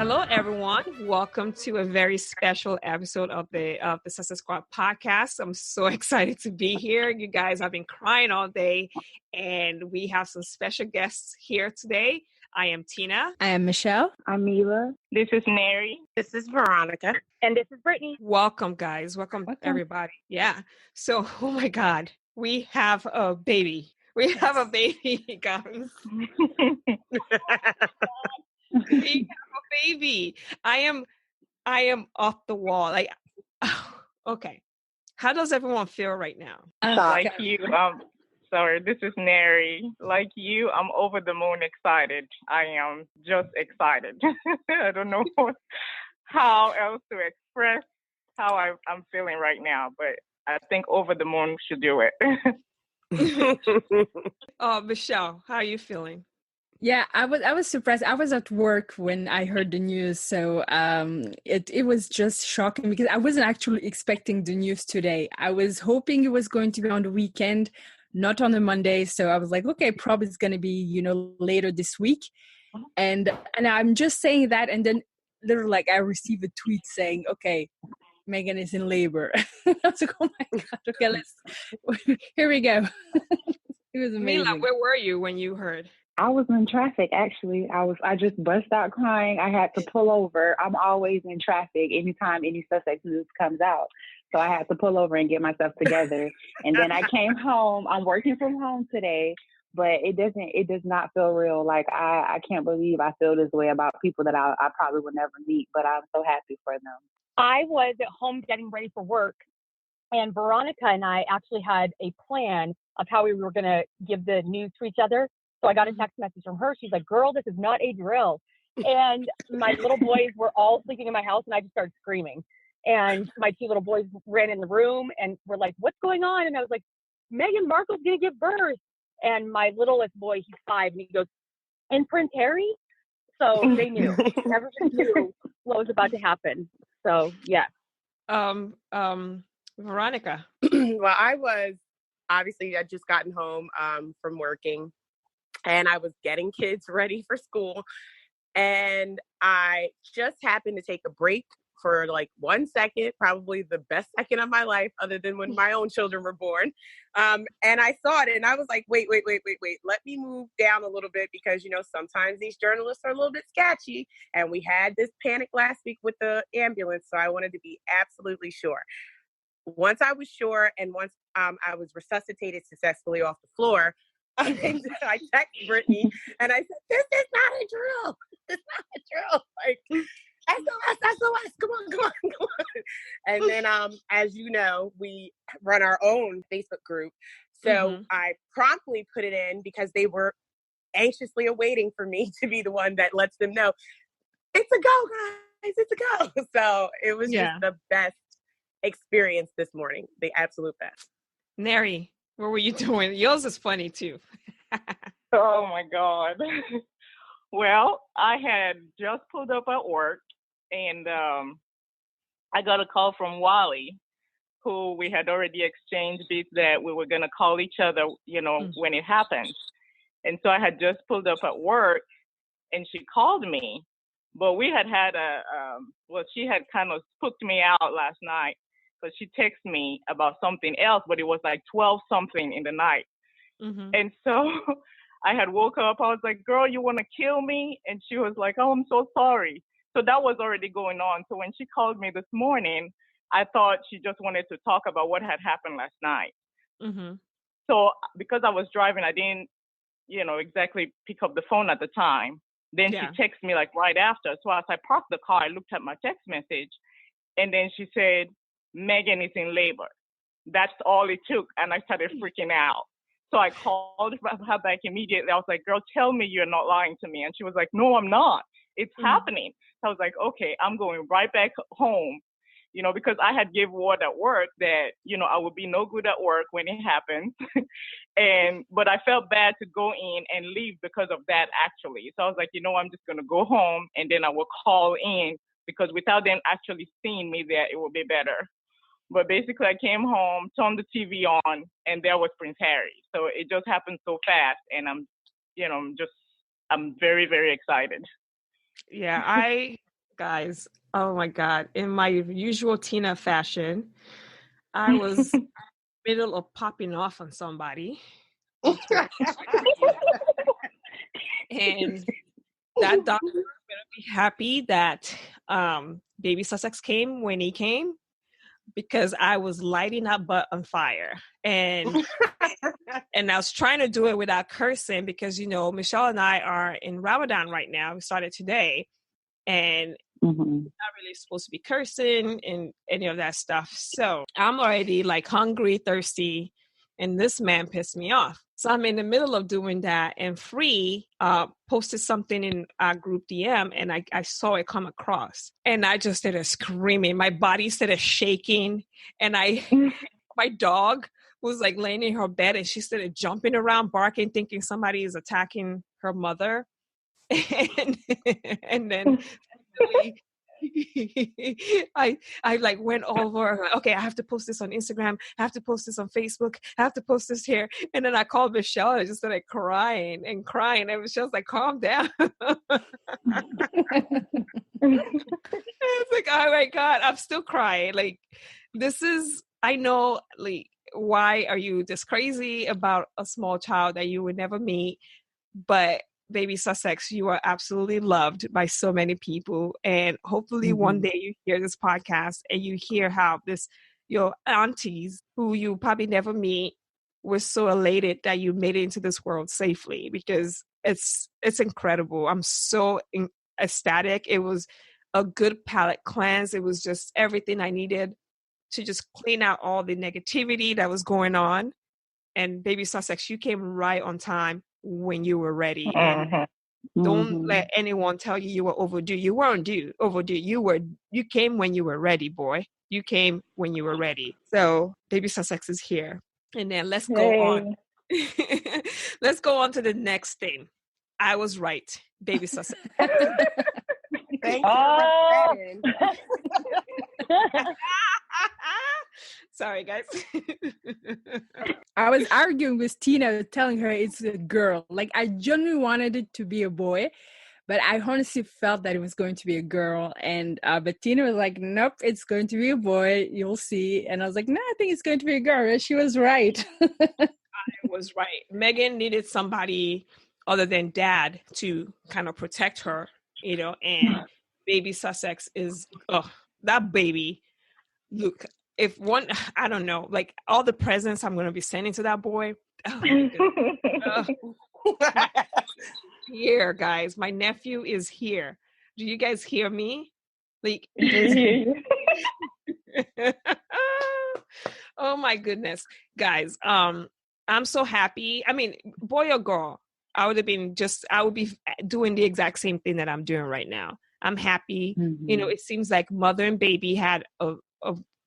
Hello, everyone. Welcome to a very special episode of the Sussex Squad podcast. I'm so excited to be here. You guys have been crying all day, and we have some special guests here today. I am Tina. I am Michelle. I'm Mila. This is Neri. This is Veronica. And this is Brittany. Welcome, guys. Welcome, everybody. Yeah. So, oh my God, we have a baby. We have a baby, guys. We have a baby. I am off the wall. Like, okay. How does everyone feel right now? Like you, sorry, this is Neri. Like you, I'm over the moon excited. I am just excited. I don't know how else to express how I'm feeling right now, but I think over the moon should do it. Michelle, how are you feeling? Yeah, I was surprised. I was at work when I heard the news, so it was just shocking because I wasn't actually expecting the news today. I was hoping it was going to be on the weekend, not on a Monday. So I was like, okay, probably it's going to be later this week, and I'm just saying that, and then literally like I received a tweet saying, okay, Meghan is in labor. I was like, oh my God, okay, here we go. It was amazing. Mila, where were you when you heard? I was in traffic, actually. I just burst out crying. I had to pull over. I'm always in traffic anytime any Sussex news comes out. So I had to pull over and get myself together. And then I came home. I'm working from home today, but it does not feel real. Like I can't believe I feel this way about people that I probably will never meet, but I'm so happy for them. I was at home getting ready for work, and Veronica and I actually had a plan of how we were going to give the news to each other. So I got a text message from her. She's like, girl, this is not a drill. And my little boys were all sleeping in my house, and I just started screaming. And my two little boys ran in the room and were like, what's going on? And I was like, Meghan Markle's going to give birth. And my littlest boy, he's 5, and he goes, and Prince Harry? So they knew. Everyone knew what was about to happen. So, yeah. Veronica. Well, I just gotten home from working. And I was getting kids ready for school. And I just happened to take a break for like 1 second, probably the best second of my life, other than when my own children were born. And I saw it and I was like, wait. Let me move down a little bit because, sometimes these journalists are a little bit sketchy. And we had this panic last week with the ambulance. So I wanted to be absolutely sure. Once I was sure and once I was resuscitated successfully off the floor, I texted Brittany and I said, this is not a drill. It's not a drill. Like, SOS, come on. And then, as you know, we run our own Facebook group. So I promptly put it in because they were anxiously awaiting for me to be the one that lets them know, it's a go, guys, it's a go. So it was just the best experience this morning, the absolute best. Neri, what were you doing? Yours is funny too. Oh my God. Well, I had just pulled up at work and I got a call from Wally, who we had already exchanged bits that we were going to call each other, when it happened. And so I had just pulled up at work and she called me, but we had she had kind of spooked me out last night. So she texted me about something else, but it was like 12 something in the night. And so I had woke up. I was like, girl, you want to kill me? And she was like, oh, I'm so sorry. So that was already going on. So when she called me this morning, I thought she just wanted to talk about what had happened last night. So because I was driving, I didn't, exactly pick up the phone at the time. Then she texted me like right after. So as I parked the car, I looked at my text message. And then she said, Meghan is in labor. That's all it took. And I started freaking out. So I called her back immediately. I was like, girl, tell me you're not lying to me. And she was like, no, I'm not. It's happening. So I was like, okay, I'm going right back home, because I had gave word at work that, I would be no good at work when it happens. But I felt bad to go in and leave because of that, actually. So I was like, I'm just going to go home and then I will call in because without them actually seeing me there, it will be better. But basically, I came home, turned the TV on, and there was Prince Harry. So it just happened so fast, and I'm very, very excited. Yeah, Guys, oh my God. In my usual Tina fashion, I was middle of popping off on somebody on Twitter. And that doctor better be happy that baby Sussex came when he came, because I was lighting that butt on fire. And I was trying to do it without cursing because, you know, Michelle and I are in Ramadan right now. We started today. And not really supposed to be cursing and any of that stuff. So I'm already like hungry, thirsty, and this man pissed me off. So I'm in the middle of doing that, and Free posted something in our group DM, and I saw it come across, and I just started screaming. My body started shaking, and my dog was like laying in her bed, and she started jumping around, barking, thinking somebody is attacking her mother. And then I like went over, okay, I have to post this on Instagram, I have to post this on Facebook, I have to post this here. And then I called Michelle and I just started crying. And Michelle's like, calm down. It's like, oh my God, I'm still crying. Like, I know, like, why are you this crazy about a small child that you would never meet? But baby Sussex, you are absolutely loved by so many people. And hopefully one day you hear this podcast and you hear how your aunties, who you probably never meet, were so elated that you made it into this world safely, because it's incredible. I'm so ecstatic. It was a good palate cleanse. It was just everything I needed to just clean out all the negativity that was going on. And baby Sussex, you came right on time when you were ready. And don't let anyone tell you were overdue. You weren't overdue. You came when you were ready, boy. You came when you were ready. So baby Sussex is here. And then let's go on. Let's go on to the next thing. I was right, baby Sussex. Thank you. Sorry, guys. I was arguing with Tina, telling her it's a girl. Like, I genuinely wanted it to be a boy, but I honestly felt that it was going to be a girl. And but Tina was like, nope, it's going to be a boy. You'll see. And I was like, no, I think it's going to be a girl. And she was right. I was right. Meghan needed somebody other than dad to kind of protect her, you know, and baby Sussex is, that baby. Look, I don't know, like all the presents I'm going to be sending to that boy. Here, guys, my nephew is here. Do you guys hear me? Like, oh my goodness, guys. I'm so happy. I mean, boy or girl, I would be doing the exact same thing that I'm doing right now. I'm happy. You know, it seems like mother and baby had a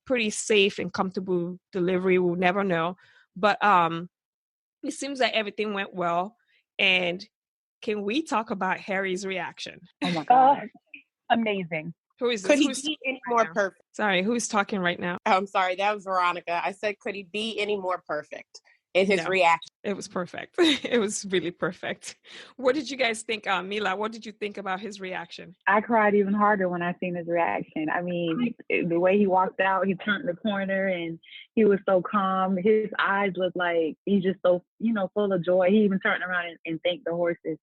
pretty safe and comfortable delivery. We'll never know. But it seems like everything went well. And can we talk about Harry's reaction? Oh my God. Amazing. Who is this? Could he be any more perfect? Sorry, who's talking right now? I'm sorry, that was Veronica. I said, could he be any more perfect in his reaction? It was perfect. It was really perfect. What did you guys think? Mila, what did you think about his reaction? I cried even harder when I seen his reaction. I mean, the way he walked out, he turned the corner and he was so calm. His eyes looked like he's just so, full of joy. He even turned around and thanked the horses.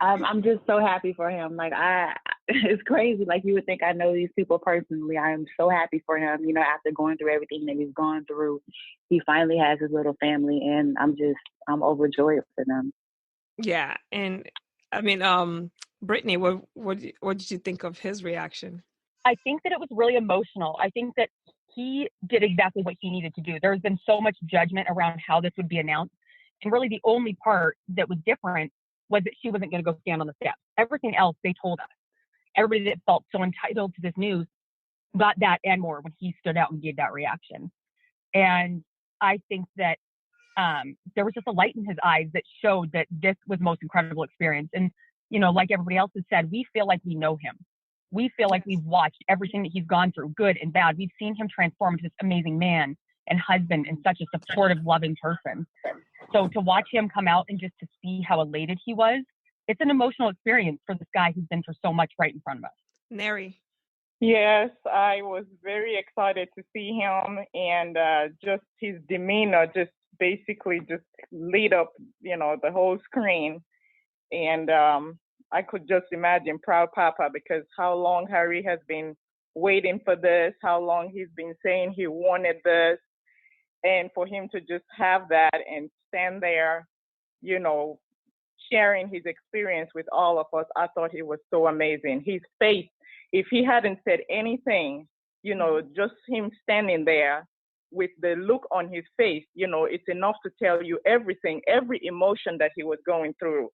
I'm just so happy for him. Like, it's crazy. Like, you would think I know these people personally. I am so happy for him. After going through everything that he's gone through, he finally has his little family, and I'm overjoyed for them. Yeah, and I mean, Brittany, what did you think of his reaction? I think that it was really emotional. I think that he did exactly what he needed to do. There's been so much judgment around how this would be announced, and really the only part that was different was that she wasn't going to go stand on the steps. Everything else they told us. Everybody that felt so entitled to this news got that and more when he stood out and gave that reaction. And I think that there was just a light in his eyes that showed that this was the most incredible experience. And, like everybody else has said, we feel like we know him. We feel like we've watched everything that he's gone through, good and bad. We've seen him transform into this amazing man and husband and such a supportive, loving person. So to watch him come out and just to see how elated he was, it's an emotional experience for this guy who's been through so much right in front of us. Neri. Yes, I was very excited to see him, and just his demeanor just basically just lit up, the whole screen. And I could just imagine proud Papa, because how long Harry has been waiting for this, how long he's been saying he wanted this, and for him to just have that and stand there, sharing his experience with all of us, I thought it was so amazing. His face, if he hadn't said anything, just him standing there with the look on his face, it's enough to tell you everything, every emotion that he was going through.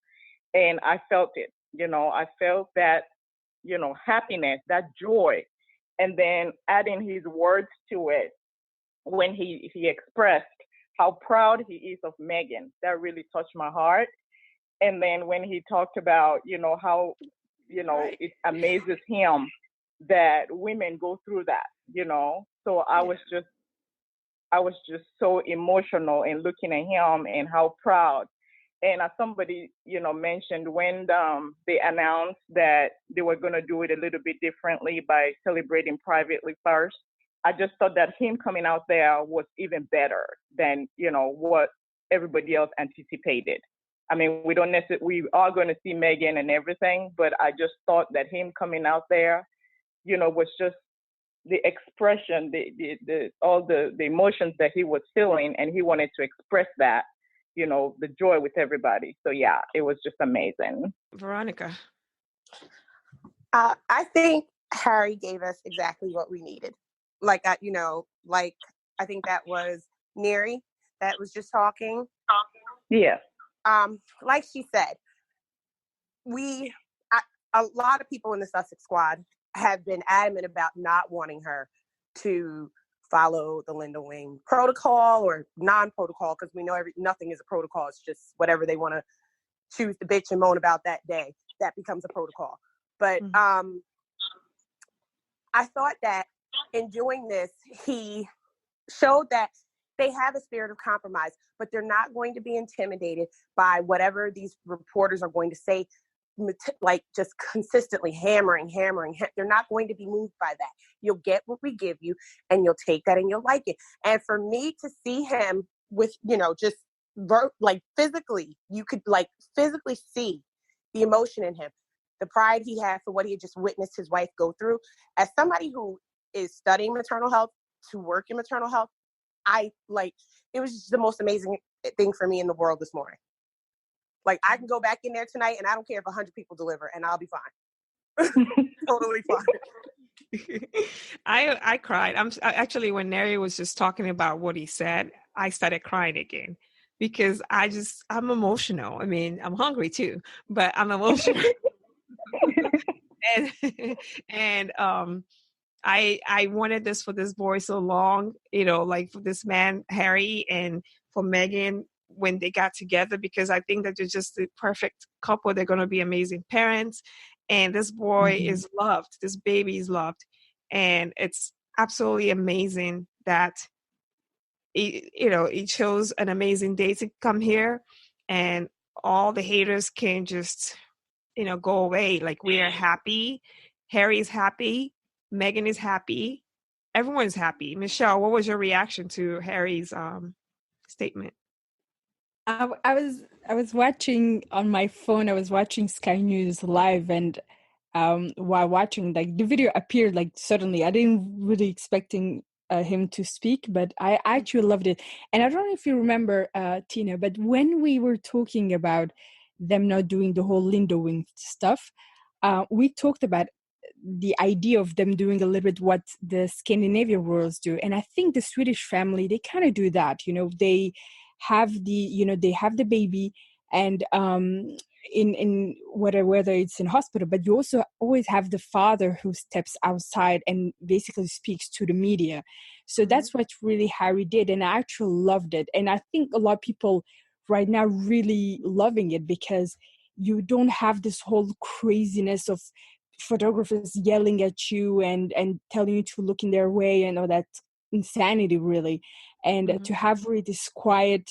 And I felt it, I felt that, happiness, that joy. And then adding his words to it when he expressed how proud he is of Meghan, that really touched my heart. And then when he talked about, how, it amazes him that women go through that, So I was just so emotional in looking at him and how proud. And as somebody, mentioned, when they announced that they were going to do it a little bit differently by celebrating privately first, I just thought that him coming out there was even better than, what everybody else anticipated. I mean, we are going to see Meghan and everything, but I just thought that him coming out there, was just the expression, all the emotions that he was feeling, and he wanted to express that, the joy with everybody. So yeah, it was just amazing. Veronica. I think Harry gave us exactly what we needed. Like I think that was Neri that was just talking. Yeah. Like she said, a lot of people in the Sussex squad have been adamant about not wanting her to follow the Linda Wing protocol or non-protocol, because we know nothing is a protocol. It's just whatever they want to choose to bitch and moan about that day, that becomes a protocol. But I thought that in doing this, he showed that they have a spirit of compromise, but they're not going to be intimidated by whatever these reporters are going to say, like just consistently hammering. They're not going to be moved by that. You'll get what we give you, and you'll take that and you'll like it. And for me to see him with, just physically, you could physically see the emotion in him, the pride he had for what he had just witnessed his wife go through. As somebody who is studying maternal health, to work in maternal health, it was just the most amazing thing for me in the world this morning. I can go back in there tonight, and I don't care if 100 people deliver, and I'll be fine. Totally fine. I cried. Actually, when Neri was just talking about what he said, I started crying again, because I'm emotional. I mean, I'm hungry too, but I'm emotional. and I wanted this for this boy so long, for this man, Harry, and for Meghan when they got together, because I think that they're just the perfect couple. They're going to be amazing parents. And this boy is loved. This baby is loved. And it's absolutely amazing that he chose an amazing day to come here, and all the haters can just, go away. We are happy. Harry's happy. Meghan is happy. Everyone's happy. Michelle, what was your reaction to Harry's statement? I was watching on my phone. I was watching Sky News live, and while watching, the video appeared suddenly. I didn't really expecting him to speak, but I actually loved it. And I don't know if you remember, Tina, but when we were talking about them not doing the whole Linda Wing stuff, we talked about the idea of them doing a little bit what the Scandinavian royals do. And I think the Swedish family, they kind of do that. They have they have the baby, and in whether it's in hospital, but you also always have the father who steps outside and basically speaks to the media. So that's what really Harry did, and I actually loved it. And I think a lot of people right now really loving it, because you don't have this whole craziness of photographers yelling at you and telling you to look in their way and all that insanity, really. And to have really this quiet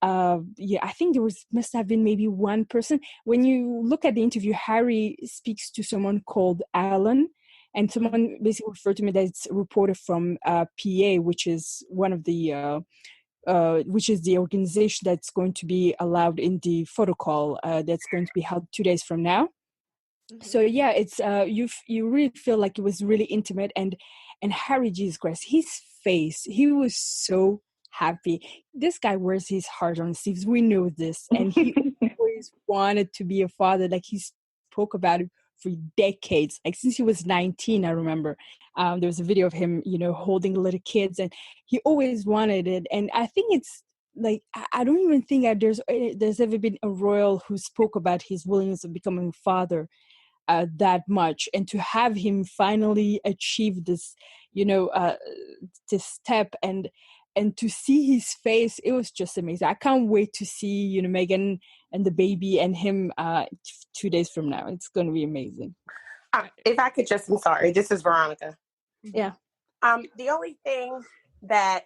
I think must have been maybe one person. When you look at the interview, Harry speaks to someone called Alan, and someone basically referred to me that it's a reporter from PA, which is one of the which is the organization that's going to be allowed in the photo call that's going to be held 2 days from now. So yeah, it's you really feel like it was really intimate, and Harry, Jesus Christ, his face, he was so happy. This guy wears his heart on his sleeves. We know this, and he always wanted to be a father. Like, he spoke about it for decades, like since he was 19. I remember there was a video of him, holding little kids, and he always wanted it. And I think it's like, I don't even think that there's ever been a royal who spoke about his willingness of becoming a father that much, and to have him finally achieve this, this step, and to see his face, it was just amazing. I can't wait to see, Meghan and the baby and him 2 days from now. It's going to be amazing. If I could I'm sorry, this is Veronica. Yeah. The only thing that,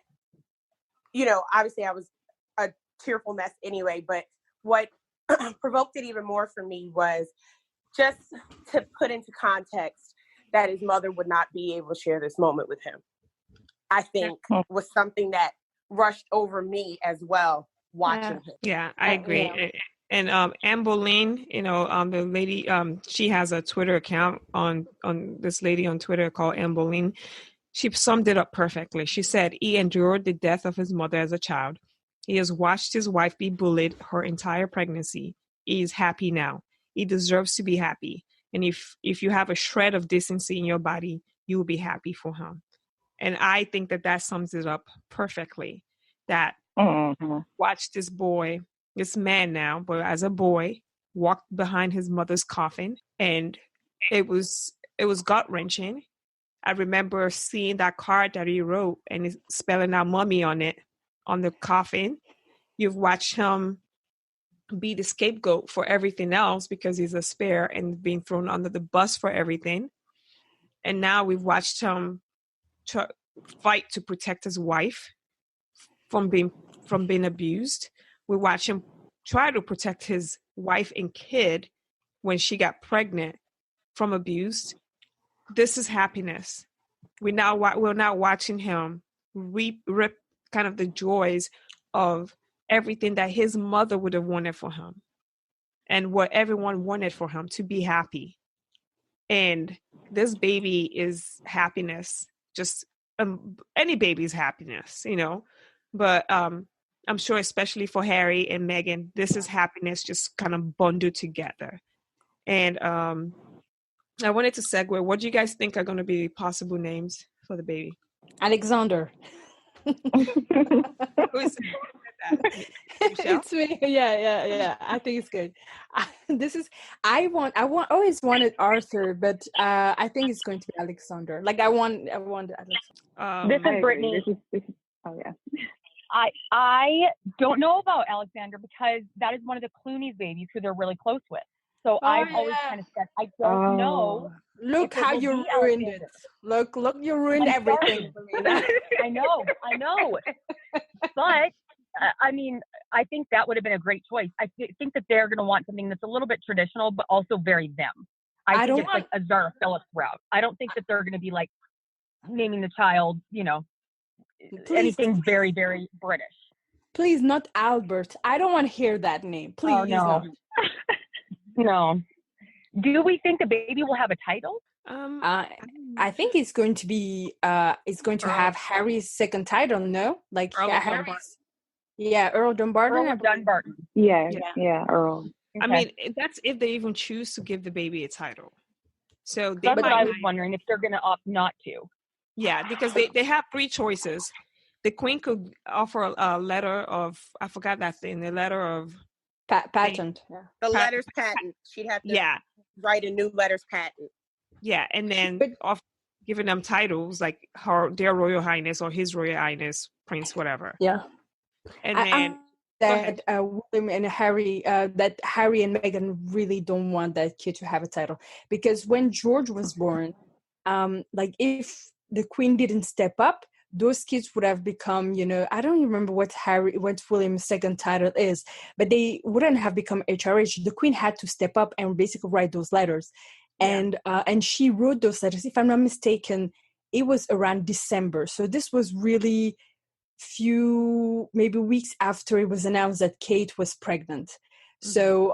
obviously I was a tearful mess anyway, but what provoked it even more for me was just to put into context that his mother would not be able to share this moment with him. I think was something that rushed over me as well, watching him. Yeah, I agree. Yeah. And Anne Boleyn, the lady, she has a Twitter account on this lady on Twitter called Anne Boleyn. She summed it up perfectly. She said, he endured the death of his mother as a child. He has watched his wife be bullied her entire pregnancy. He is happy now. He deserves to be happy. And if you have a shred of decency in your body, you will be happy for him. And I think that sums it up perfectly. That watch this boy, this man now, but as a boy, walked behind his mother's coffin, and it was gut-wrenching. I remember seeing that card that he wrote, and it's spelling out "mommy" on it, on the coffin. You've watched him be the scapegoat for everything else because he's a spare and being thrown under the bus for everything. And now we've watched him fight to protect his wife from being abused. We watch him try to protect his wife and kid when she got pregnant from abuse. This is happiness. We're now watching him rip kind of the joys of everything that his mother would have wanted for him, and what everyone wanted for him, to be happy. And this baby is happiness. Just any baby's happiness, but I'm sure especially for Harry and Meghan, this is happiness just kind of bundled together. And I wanted to segue. What do you guys think are going to be possible names for the baby? Alexander. Who is that? It's me. Yeah. I think it's good. I always wanted Arthur, but I think it's going to be Alexander. Like, I want Alexander. This is Brittany. Oh yeah. I don't know about Alexander because that is one of the Clooney's babies who they're really close with. So I've always kind of said, I don't know. Look how you ruined it. Look, you ruined everything for me. I know. But, I mean, I think that would have been a great choice. I think that they're going to want something that's a little bit traditional, but also very them. I think it's like a Zara Phillips route. I don't think that they're going to be like naming the child, anything very, very British. Please, not Albert. I don't want to hear that name. Please. Oh, no. No. Do we think the baby will have a title? I think it's going to be have Harry's second title, no? Like Harry's. Yeah, Earl Dumbarton. Earl Dumbarton. Yeah, Earl. Okay. I mean, that's if they even choose to give the baby a title. So that's what I was wondering, if they're going to opt not to. Yeah, because they have three choices. The Queen could offer a letter of, I forgot that thing, the letter of patent. Yeah. The letters patent. She'd have to write a new letters patent. Yeah, and then giving them titles like their Royal Highness or His Royal Highness, Prince, whatever. Yeah. And then William and Harry, that Harry and Meghan really don't want that kid to have a title, because when George was born, like if the Queen didn't step up, those kids would have become, I don't remember what William's second title is, but they wouldn't have become HRH. The Queen had to step up and basically write those letters. And she wrote those letters, if I'm not mistaken, it was around December. So this was really few, maybe weeks after it was announced that Kate was pregnant. So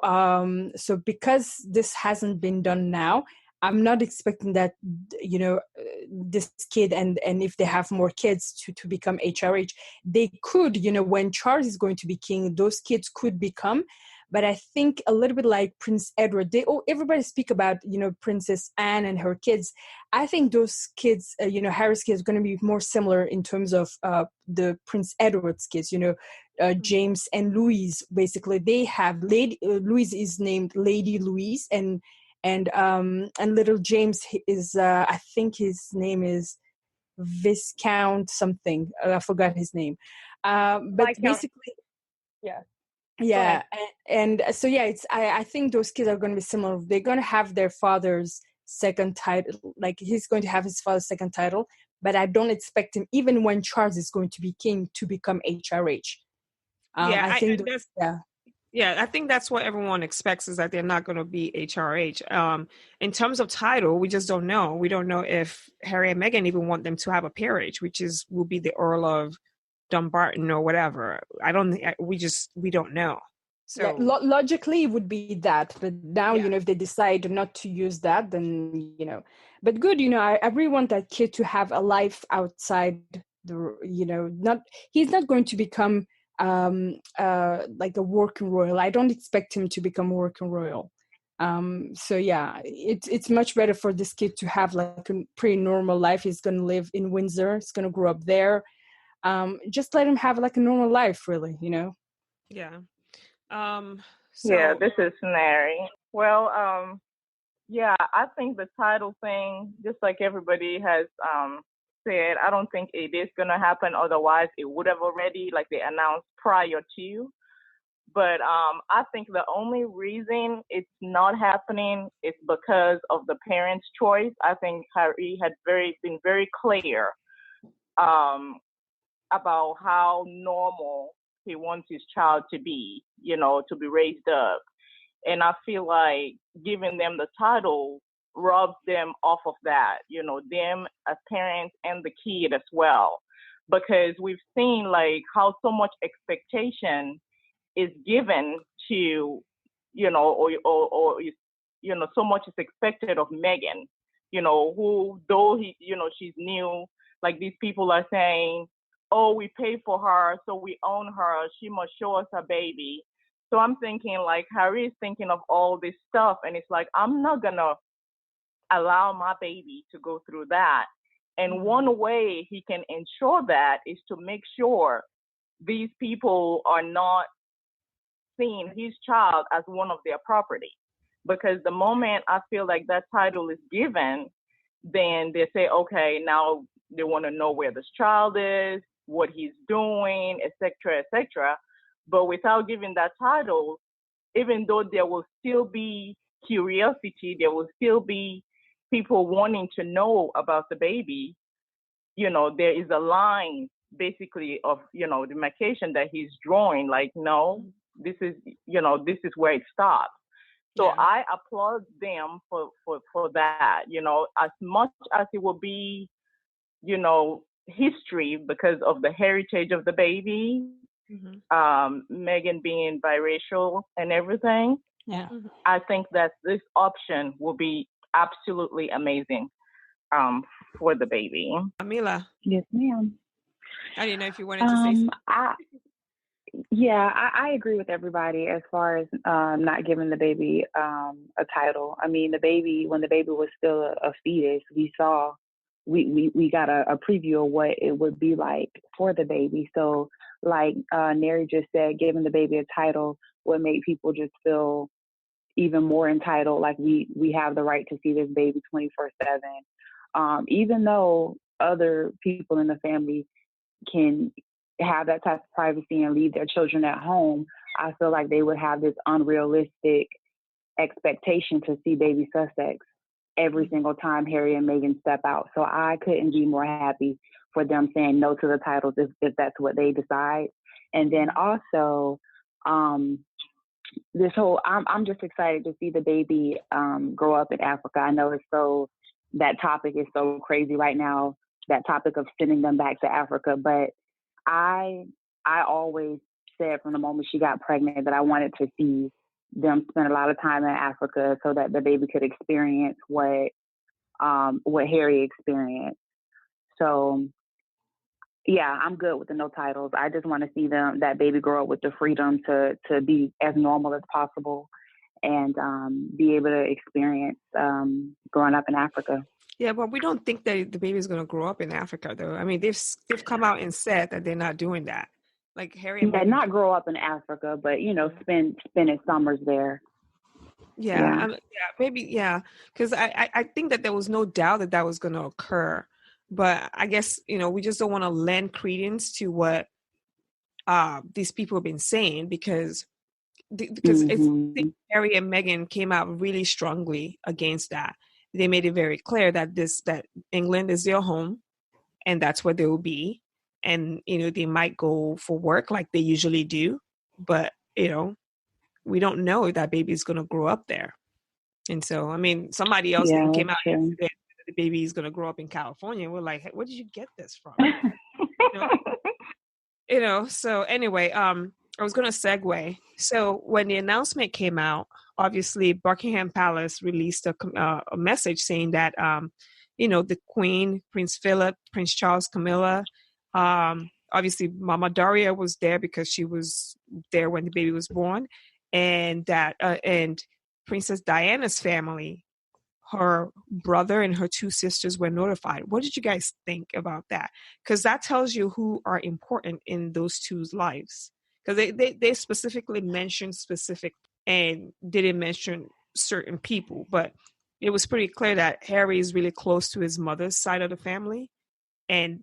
because this hasn't been done now, I'm not expecting that, this kid and if they have more kids to become HRH, they could, when Charles is going to be king, those kids could become. But I think a little bit like Prince Edward, everybody speak about, Princess Anne and her kids. I think those kids, Harry's kids are going to be more similar in terms of the Prince Edward's kids, James and Louise. Basically, they have Louise is named Lady Louise, and little James is, I think his name is Viscount something. I forgot his name. But Viscount. Basically, yeah. Yeah, and so I think those kids are going to be similar. They're going to have their father's second title, like he's going to have his father's second title, but I don't expect him, even when Charles is going to be king, to become HRH. I think I think that's what everyone expects, is that they're not going to be HRH. In terms of title, we just don't know. We don't know if Harry and Meghan even want them to have a peerage, which will be the Earl of Dumbarton or whatever. We don't know. So logically it would be that, but now if they decide not to use that, then but good. I really want that kid to have a life outside the he's not going to become like a working royal. I don't expect him to become working royal. It's much better for this kid to have like a pretty normal life. He's going to live in Windsor. He's going to grow up there. Just let him have like a normal life, really, Yeah. This is Neri. Well, I think the title thing, just like everybody has said, I don't think it is going to happen. Otherwise, it would have already, like they announced prior to. But I think the only reason it's not happening is because of the parents' choice. I think Harry had been very clear about how normal he wants his child to be, to be raised up. And I feel like giving them the title robs them off of that, them as parents and the kid as well. Because we've seen like how so much expectation is given to, so much is expected of Meghan, who, though she's new, like these people are saying, oh, we pay for her, so we own her, she must show us her baby. So I'm thinking like Harry is thinking of all this stuff, and it's like, I'm not gonna allow my baby to go through that. And one way he can ensure that is to make sure these people are not seeing his child as one of their property. Because the moment I feel like that title is given, then they say, okay, now they want to know where this child is, what he's doing, etc., etc. But without giving that title, even though there will still be curiosity, there will still be people wanting to know about the baby, there is a line basically of, demarcation that he's drawing, like, no, this is where it stops. So I applaud them for that, as much as it will be, history because of the heritage of the baby, Meghan being biracial and everything. I think that this option will be absolutely amazing for the baby. Mila. Yes, ma'am. I didn't know if you wanted to say something. I agree with everybody as far as not giving the baby a title. I mean, when the baby was still a fetus, we saw, we got a preview of what it would be like for the baby. So like Neri just said, giving the baby a title would make people just feel even more entitled, like we have the right to see this baby 24/7. Even though other people in the family can have that type of privacy and leave their children at home, I feel like they would have this unrealistic expectation to see baby Sussex every single time Harry and Meghan step out. So I couldn't be more happy for them saying no to the titles if that's what they decide. And then also, this whole, I'm just excited to see the baby grow up in Africa. I know that topic is so crazy right now, that topic of sending them back to Africa. But I always said from the moment she got pregnant that I wanted to see them spend a lot of time in Africa so that the baby could experience what Harry experienced. So yeah, I'm good with the no titles. I just want to see that baby grow up with the freedom to be as normal as possible and be able to experience growing up in Africa. Yeah, but we don't think that the baby is going to grow up in Africa, though. I mean, they've come out and said that they're not doing that. Like Harry and Meghan, not grow up in Africa, but spend his summers there. Because I think that there was no doubt that was going to occur, but I guess we just don't want to lend credence to what these people have been saying because it's Harry and Meghan came out really strongly against that. They made it very clear that England is their home, and that's where they will be. And, they might go for work like they usually do, but, we don't know if that baby is going to grow up there. And so, I mean, somebody else came out and said the baby is going to grow up in California. We're like, hey, where did you get this from? So anyway, I was going to segue. So when the announcement came out, obviously Buckingham Palace released a message saying that, the Queen, Prince Philip, Prince Charles, Camilla, obviously Mama Daria was there because she was there when the baby was born, and that and Princess Diana's family, her brother and her two sisters were notified. What did you guys think about that? Because that tells you who are important in those two's lives. Because they specifically mentioned specific and didn't mention certain people, but it was pretty clear that Harry is really close to his mother's side of the family. And,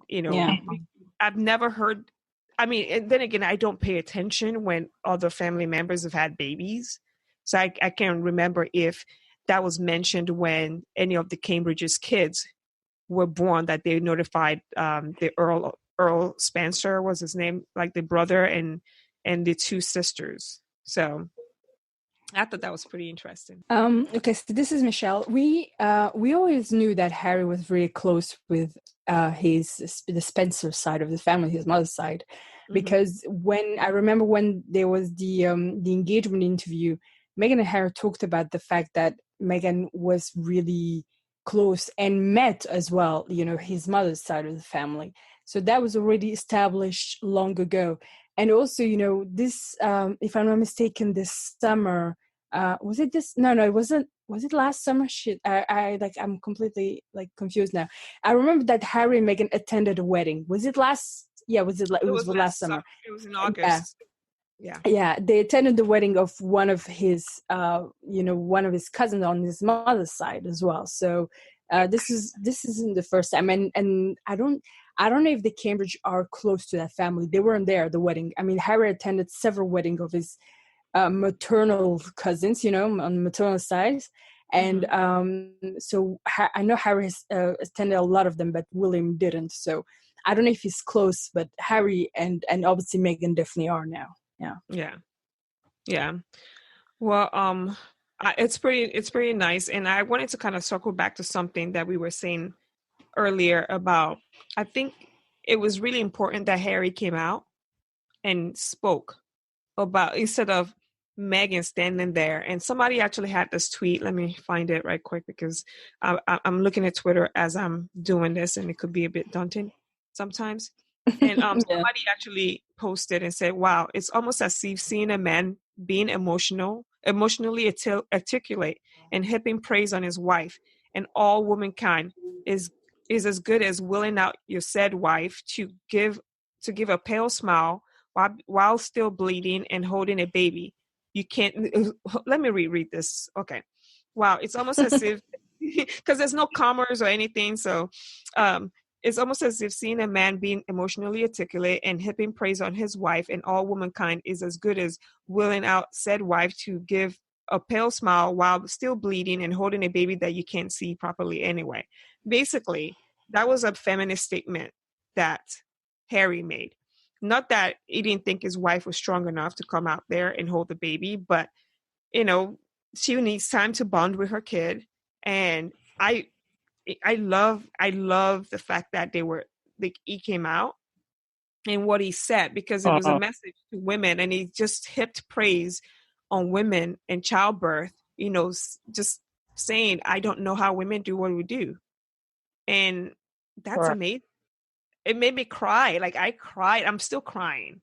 I've never heard, I mean, and then again, I don't pay attention when other family members have had babies. So I can't remember if that was mentioned when any of the Cambridge's kids were born, that they notified the Earl Spencer was his name, like the brother and the two sisters. So I thought that was pretty interesting. Okay, so this is Michelle. We always knew that Harry was really close with the Spencer side of the family, his mother's side, because when there was the engagement interview, Meghan and Harry talked about the fact that Meghan was really close and met as well, his mother's side of the family. So that was already established long ago. And also, this, if I'm not mistaken, this summer, was it this? No, it wasn't. Was it last summer? Shit, I'm completely confused now. I remember that Harry and Meghan attended a wedding. Was it last? Yeah, it was last summer. It was in August. Yeah, they attended the wedding of one of his cousins on his mother's side as well. So this isn't the first time, and I don't know if the Cambridge are close to that family. They weren't there at the wedding. I mean, Harry attended several weddings of his maternal cousins, on the maternal side, and so I know Harry has attended a lot of them, but William didn't. So I don't know if he's close, but Harry and obviously Meghan definitely are now. Yeah. Well, it's pretty nice, and I wanted to kind of circle back to something that we were saying earlier about. I think it was really important that Harry came out and spoke about, instead of Meghan standing there. And somebody actually had this tweet. Let me find it right quick because I'm looking at Twitter as I'm doing this, and it could be a bit daunting sometimes. And somebody actually posted and said, wow, it's almost as if seeing a man being emotionally articulate and heaping praise on his wife and all womankind is as good as willing out your said wife to give a pale smile while still bleeding and holding a baby. You can't, let me reread this. Okay. Wow. It's almost as if, because there's no commas or anything. So, it's almost as if seeing a man being emotionally articulate and heaping praise on his wife and all womankind is as good as willing out said wife to give a pale smile while still bleeding and holding a baby that you can't see properly anyway. Basically, that was a feminist statement that Harry made. Not that he didn't think his wife was strong enough to come out there and hold the baby, but, you know, she needs time to bond with her kid. And I love the fact that he came out and what he said, because it was a message to women, and he just heaped praise on women and childbirth, you know, just saying, I don't know how women do what we do. And that's amazing. It made me cry. Like, I cried. I'm still crying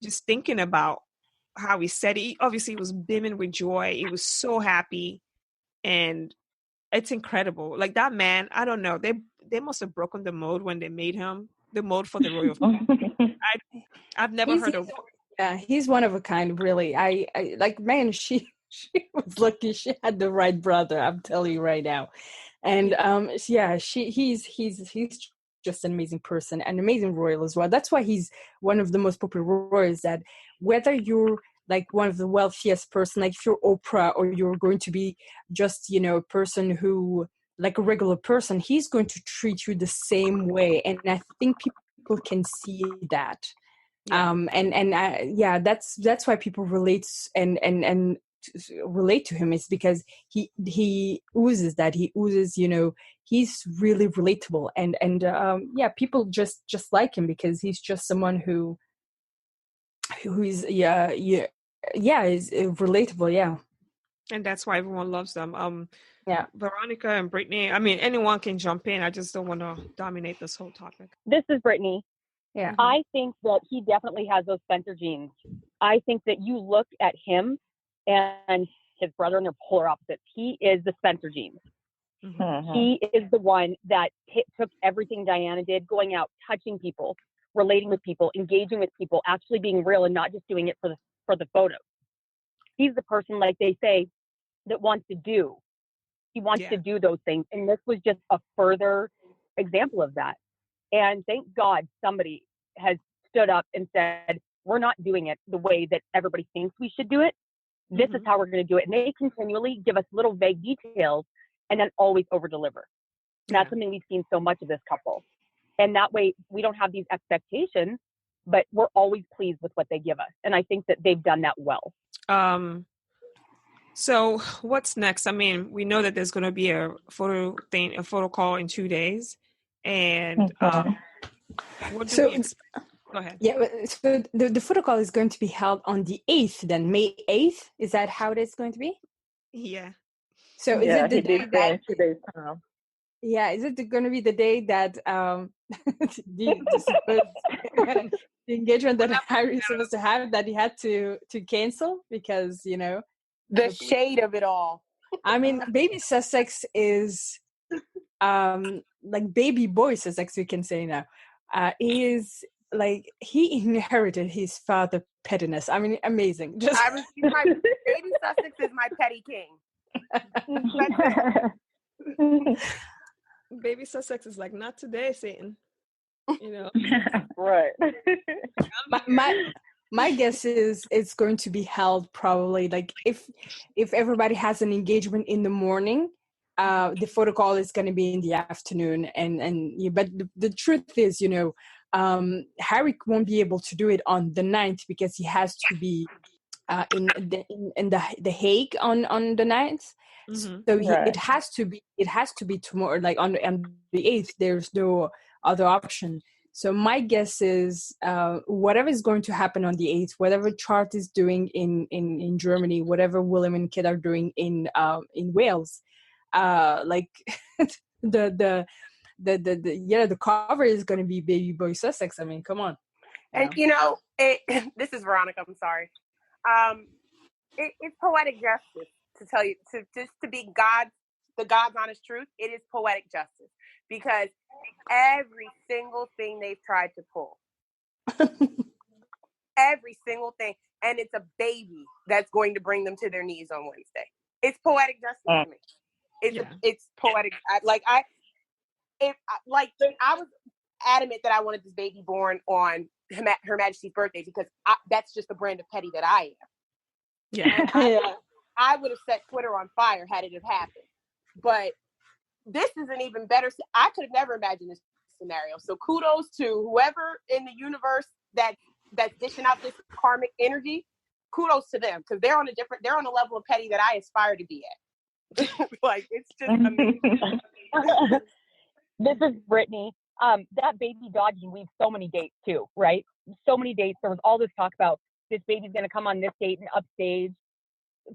just thinking about how he said it. He obviously was beaming with joy. He was so happy. And it's incredible. Like, that man, I don't know. They must have broken the mold when they made him the mold for the royal family. I've never heard of. Yeah, he's one of a kind, really. I like, man, she was lucky she had the right brother, I'm telling you right now. And he's just an amazing person, an amazing royal as well. That's why he's one of the most popular royals, that whether you're like one of the wealthiest person, like if you're Oprah, or you're going to be just, you know, a person who, like a regular person, he's going to treat you the same way. And I think people can see that. That's why people relate and relate to him, is because he oozes that. He oozes, you know, he's really relatable, and people just like him because he's just someone who is is relatable, and that's why everyone loves them. Veronica and Brittany, I mean, anyone can jump in. I just don't want to dominate this whole topic. This is Brittany. Yeah. I think that he definitely has those Spencer genes. I think that you look at him and his brother, and they're polar opposites. He is the Spencer genes. Mm-hmm. He is the one that took everything Diana did, going out, touching people, relating with people, engaging with people, actually being real and not just doing it for the photos. He's the person, like they say, that wants to do. He wants to do those things. And this was just a further example of that. And thank God somebody has stood up and said, we're not doing it the way that everybody thinks we should do it. This is how we're going to do it. And they continually give us little vague details and then always over deliver. That's something we've seen so much of this couple. And that way we don't have these expectations, but we're always pleased with what they give us. And I think that they've done that well. So what's next? I mean, we know that there's going to be a photo call in 2 days. And what do we expect? Go ahead. Yeah, so the photo call is going to be held on the 8th, then May 8th. Is that how it is going to be? Yeah. So is it the day that... is it going to be the day that the engagement that Harry is supposed to have, that he had to cancel because, you know, the shade of it all. I mean, baby Sussex is like baby boy Sussex, we can say now. He is like, he inherited his father pettiness. I mean, amazing. Baby Sussex is my petty king. Baby Sussex is like, not today, Satan. You know, right. My guess is it's going to be held probably like if everybody has an engagement in the morning, the photo call is going to be in the afternoon, but the truth is, you know, Harry won't be able to do it on the 9th because he has to be in the Hague on the 9th. So it has to be tomorrow, like on the 8th. There's no other option. So my guess is whatever is going to happen on the 8th, whatever Charities is doing in Germany, whatever William and Kit are doing in Wales, like the cover is going to be baby boy Sussex. I mean, come on. And this is Veronica. I'm sorry. It's poetic justice to tell you, to be the God's honest truth. It is poetic justice because every single thing they've tried to pull, every single thing, and it's a baby that's going to bring them to their knees on Wednesday. It's poetic justice to me. It's poetic. I was adamant that I wanted this baby born on Her Majesty's birthday because that's just the brand of petty that I am. I would have set Twitter on fire had it have happened. But this is an even better. I could have never imagined this scenario. So kudos to whoever in the universe that's dishing out this karmic energy. Kudos to them, because they're on a level of petty that I aspire to be at. Like, it's just amazing. This is Brittany. That baby dodging leaves so many dates too, right? So many dates. There was all this talk about this baby's going to come on this date and upstage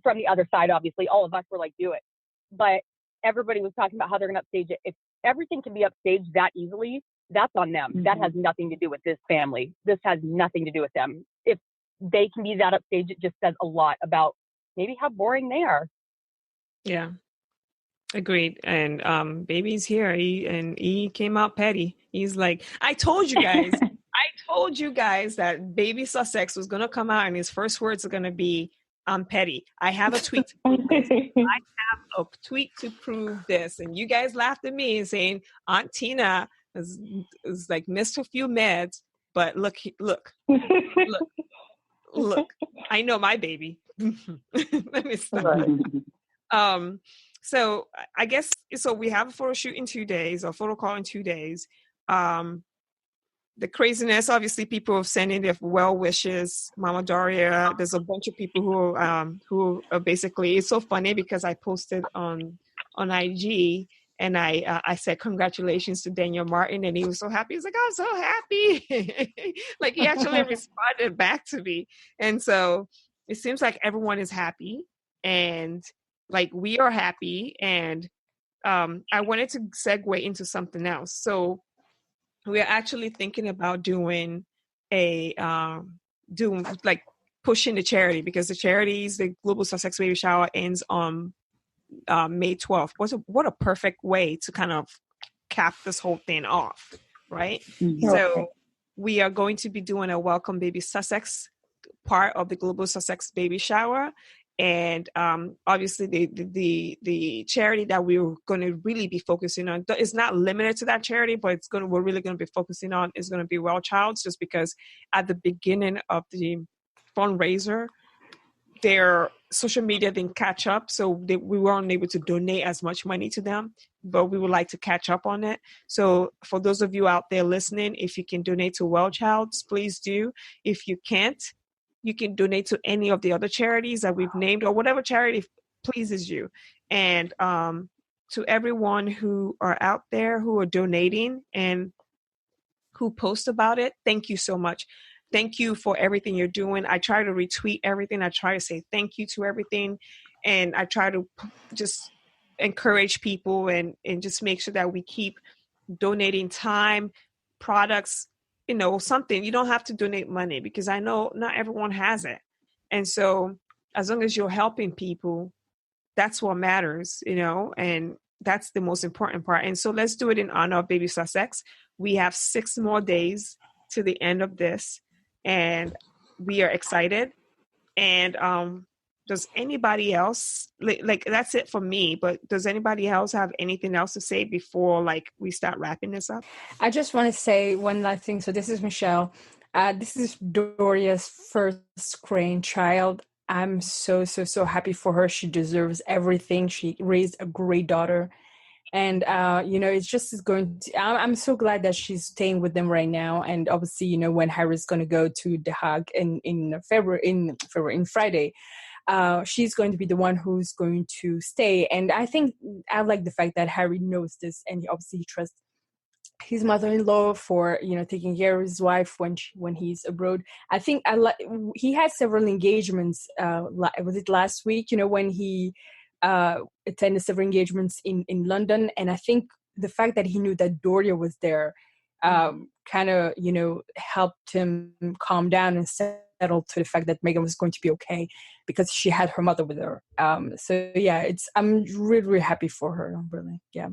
from the other side. Obviously, all of us were like, do it. But everybody was talking about how they're going to upstage it. If everything can be upstaged that easily, that's on them. Mm-hmm. That has nothing to do with this family. This has nothing to do with them. If they can be that upstaged, it just says a lot about maybe how boring they are. Yeah. Agreed. And baby's here. He came out petty. He's like, I told you guys that baby Sussex was gonna come out and his first words are gonna be, I'm petty. I have a tweet to prove this. I have a tweet to prove this. And you guys laughed at me and saying Aunt Tina is like missed a few meds, but look. I know my baby. Let me stop. So I guess, so we have a photo shoot in 2 days, or photo call in 2 days. The craziness, obviously people have sent in their well wishes. Mama Doria, there's a bunch of people who are basically, it's so funny because I posted on IG and I said, congratulations to Daniel Martin. And he was so happy. He's like, I'm so happy. Like he actually responded back to me. And so it seems like everyone is happy and like we are happy. And I wanted to segue into something else. So we are actually thinking about doing pushing the charity, because the charities, the Global Sussex Baby Shower ends on May 12th. What a perfect way to kind of cap this whole thing off, right? Mm-hmm. So we are going to be doing a Welcome Baby Sussex part of the Global Sussex Baby Shower. And obviously the charity that we're going to really be focusing on is not limited to that charity, but we're really going to be focusing on is going to be Well Child's, just because at the beginning of the fundraiser, their social media didn't catch up. So we weren't able to donate as much money to them, but we would like to catch up on it. So for those of you out there listening, if you can donate to Well Child's, please do. If you can't, you can donate to any of the other charities that we've named, or whatever charity pleases you. And to everyone who are out there who are donating and who post about it, thank you so much. Thank you for everything you're doing. I try to retweet everything. I try to say thank you to everything. And I try to just encourage people and just make sure that we keep donating time, products, something. You don't have to donate money, because I know not everyone has it. And so as long as you're helping people, that's what matters, and that's the most important part. And so let's do it in honor of baby Sussex. We have 6 more days to the end of this, and we are excited. And does anybody else, like that's it for me, but does anybody else have anything else to say before we start wrapping this up? I just want to say one last thing. So this is Michelle. This is Doria's first grandchild. I'm so happy for her. She deserves everything. She raised a great daughter. And, it's just going to, I'm so glad that she's staying with them right now. And obviously, when Harry's going to go to The Hague in Friday, she's going to be the one who's going to stay. And I think I like the fact that Harry knows this, and obviously he trusts his mother-in-law for taking care of his wife when he's abroad. I think he had several engagements. Was it last week? When he attended several engagements in London, and I think the fact that he knew that Doria was there kind of helped him calm down and settle to the fact that Meghan was going to be okay, because she had her mother with her. So yeah, I'm really, really happy for her. Really, yeah.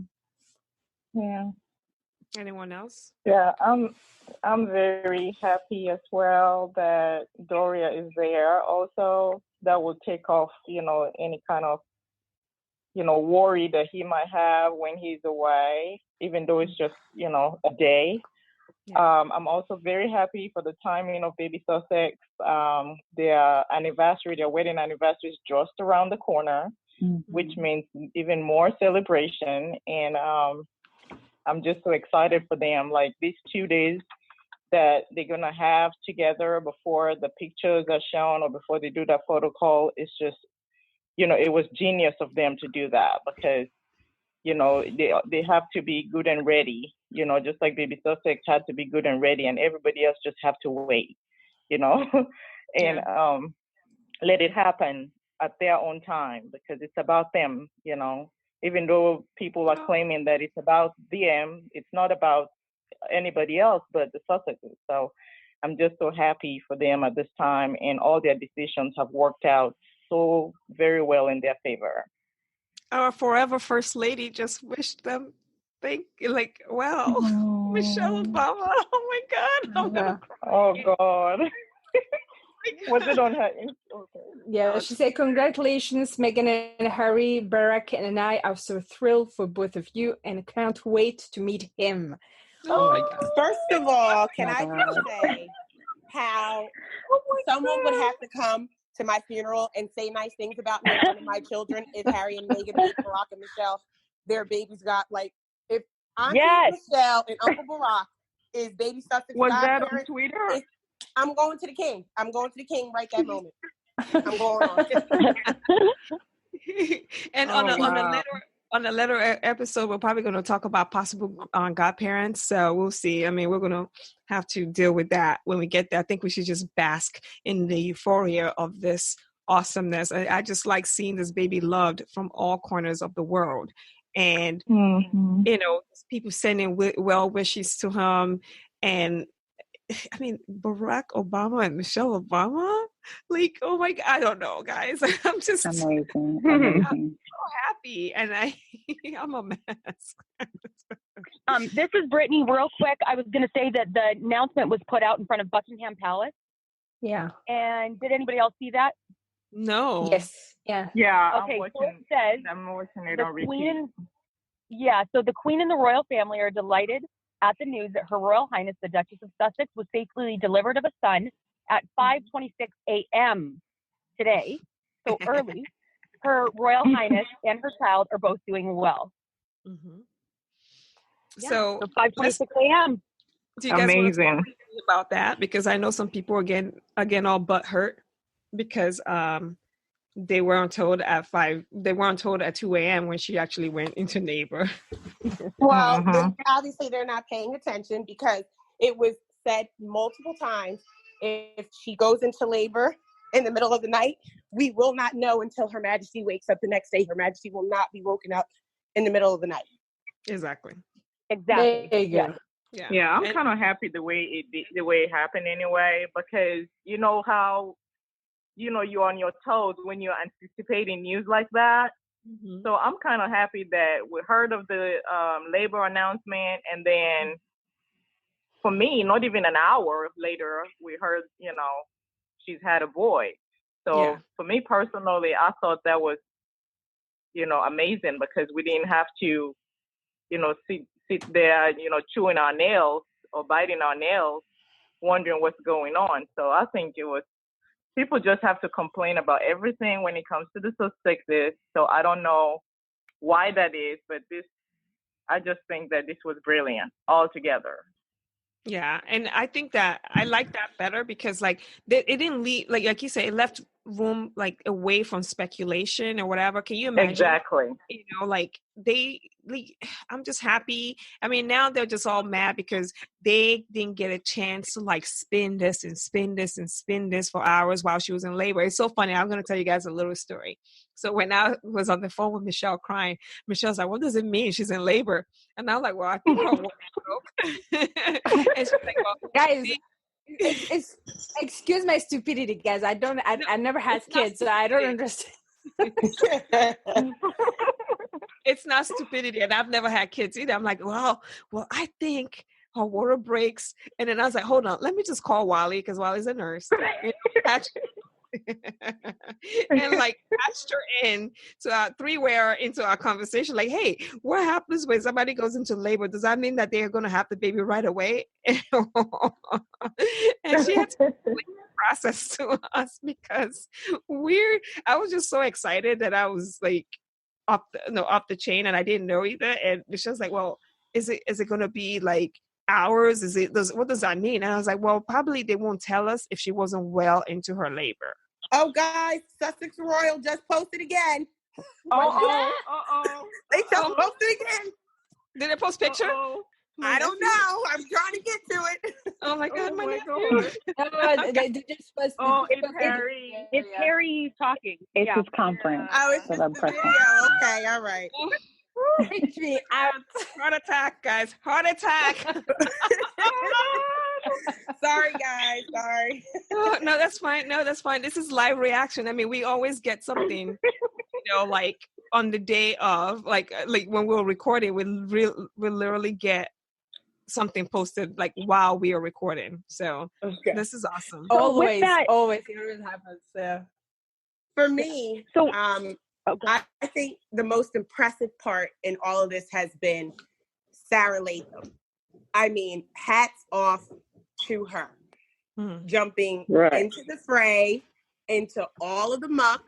Anyone else? Yeah, I'm very happy as well that Doria is there. Also, that will take off, any kind of, worry that he might have when he's away, even though it's just, a day. I'm also very happy for the timing of baby Sussex. Their wedding anniversary is just around the corner, which means even more celebration. And I'm just so excited for them. Like these 2 days that they're going to have together before the pictures are shown or before they do that photo call, it's just, it was genius of them to do that because, they have to be good and ready, just like baby Sussex had to be good and ready, and everybody else just have to wait, and let it happen at their own time because it's about them, even though people are claiming that it's about them, it's not about anybody else but the Sussexes. So I'm just so happy for them at this time, and all their decisions have worked out so very well in their favor. Our forever first lady just wished them Michelle Obama. Oh my God. I'm gonna cry. Oh God. Was it on her? Okay. Yeah, she said, congratulations, Meghan and Harry. Barack and I are so thrilled for both of you and can't wait to meet him. Oh my God. First of all, can I just say how someone would have to come to my funeral and say nice things about me in front of my children if Harry and Meghan made Barack and Michelle their babies got, like, if Auntie Michelle and Uncle Barack is baby Sussex was that on godparents, Twitter? I'm going to the king. I'm going to the king right that moment. I'm going on. And on the later episode, we're probably going to talk about possible godparents. So we'll see. I mean, we're going to have to deal with that when we get there. I think we should just bask in the euphoria of this awesomeness. I just like seeing this baby loved from all corners of the world. And, people sending well wishes to him. And I mean, Barack Obama and Michelle Obama, like, oh my God, I don't know, guys. I'm just amazing. I'm so happy, and I'm a mess. This is Brittany. Real quick, I was going to say that the announcement was put out in front of Buckingham Palace. Yeah. And did anybody else see that? No. Yes. Yeah. Yeah. Okay. So it says I'm watching it on repeat. So the Queen and the royal family are delighted at the news that Her Royal Highness the Duchess of Sussex was safely delivered of a son at 5:26 a.m. today, so early. Her Royal Highness and her child are both doing well. Mm-hmm. Yeah, So 5:26 a.m. Do you guys want to Amazing. talk about that? Because I know some people are again all butt hurt because they weren't told at 5. They weren't told at 2 a.m. when she actually went into labor. Well, obviously they're not paying attention because it was said multiple times. If she goes into labor in the middle of the night, we will not know until Her Majesty wakes up the next day. Her Majesty will not be woken up in the middle of the night. Exactly. Exactly. There you go. Yeah, I'm kind of happy the way it happened anyway, because you know how, you're on your toes when you're anticipating news like that. Mm-hmm. So I'm kind of happy that we heard of the labor announcement, and then for me, not even an hour later, we heard, she's had a boy. So for me personally, I thought that was, amazing, because we didn't have to, sit there, chewing our nails or biting our nails, wondering what's going on. So I think people just have to complain about everything when it comes to the Sussexes. So I don't know why that is, but I just think that this was brilliant altogether. Yeah, and I think that I like that better because, like, it didn't leave, like you said, it left room, like, away from speculation or whatever. Can you imagine? Exactly. I'm just happy. I mean, now they're just all mad because they didn't get a chance to, like, spin this and spin this and spin this for hours while she was in labor. It's so funny. I'm going to tell you guys a little story. So when I was on the phone with Michelle crying, Michelle's like, what does it mean she's in labor? And I'm like, well, I think I'll and she's like, well, guys, it's excuse my stupidity, guys. I never had kids, so I don't understand. It's not stupidity, and I've never had kids either. I'm like, well, I think her water breaks, and then I was like, hold on, let me just call Wally, because Wally's a nurse. and like asked her in to our into our conversation. Like, hey, what happens when somebody goes into labor? Does that mean that they're going to have the baby right away? And she had to explain the process to us because I was just so excited that I was like off the chain, and I didn't know either. And it's just like, well, is it going to be like hours? What does that mean? And I was like, well, probably they won't tell us if she wasn't well into her labor. Oh, guys, Sussex Royal just posted again. Uh-oh. They just posted again. Did they post picture? I don't know. I'm trying to get to it. Oh my God, my God. They just was, it's Harry. It's Harry talking. It's his conference. Oh, it's for just the the press video. conference. Okay, all right. Brittany out. Heart attack, guys. Heart attack. Sorry, guys. Sorry. Oh, no, that's fine. No, that's fine. This is live reaction. I mean, we always get something, like on the day of, like when we're recording, we literally get something posted like while we are recording. So This is awesome. Always it always happens. Yeah. For me, I think the most impressive part in all of this has been Sarah Latham. I mean, hats off to her. Jumping into the fray, into all of the muck,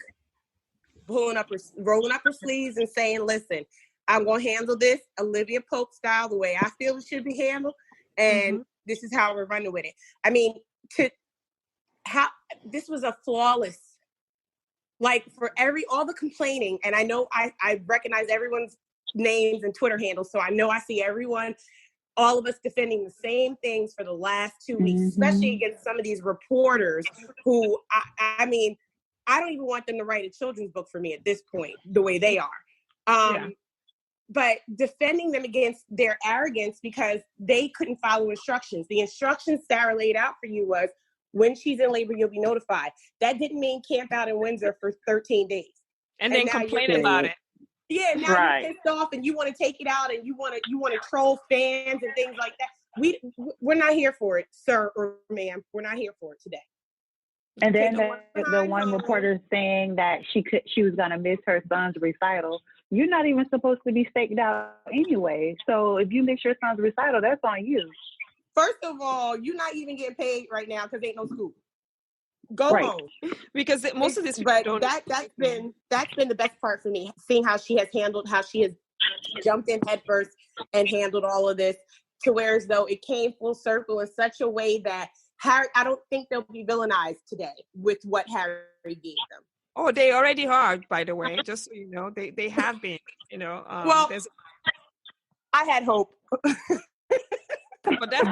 rolling up her sleeves and saying, listen, I'm going to handle this Olivia Pope style, the way I feel it should be handled. And this is how we're running with it. I mean, this was a flawless, like for all the complaining. And I know I recognize everyone's names and Twitter handles. So I know I see everyone, all of us defending the same things for the last 2 weeks, especially against some of these reporters who, I mean, I don't even want them to write a children's book for me at this point, the way they are. But defending them against their arrogance because they couldn't follow instructions. The instructions Sarah laid out for you was, when she's in labor, you'll be notified. That didn't mean camp out in Windsor for 13 days. And then complain about it. Yeah, now you're pissed off and you want to take it out and you want to troll fans and things like that. We're not here for it, sir or ma'am. We're not here for it today. And then the one reporter saying that she was gonna miss her son's recital. You're not even supposed to be staked out anyway. So if you miss your son's recital, that's on you. First of all, you're not even getting paid right now because ain't no school. Go home. Because most of this, but that's been the best part for me, seeing how she has jumped in headfirst and handled all of this, to where as though it came full circle in such a way that Harry, I don't think they'll be villainized today with what Harry gave them. Oh, they already are, by the way. Just so you know, they have been. Well, I had hope. But that's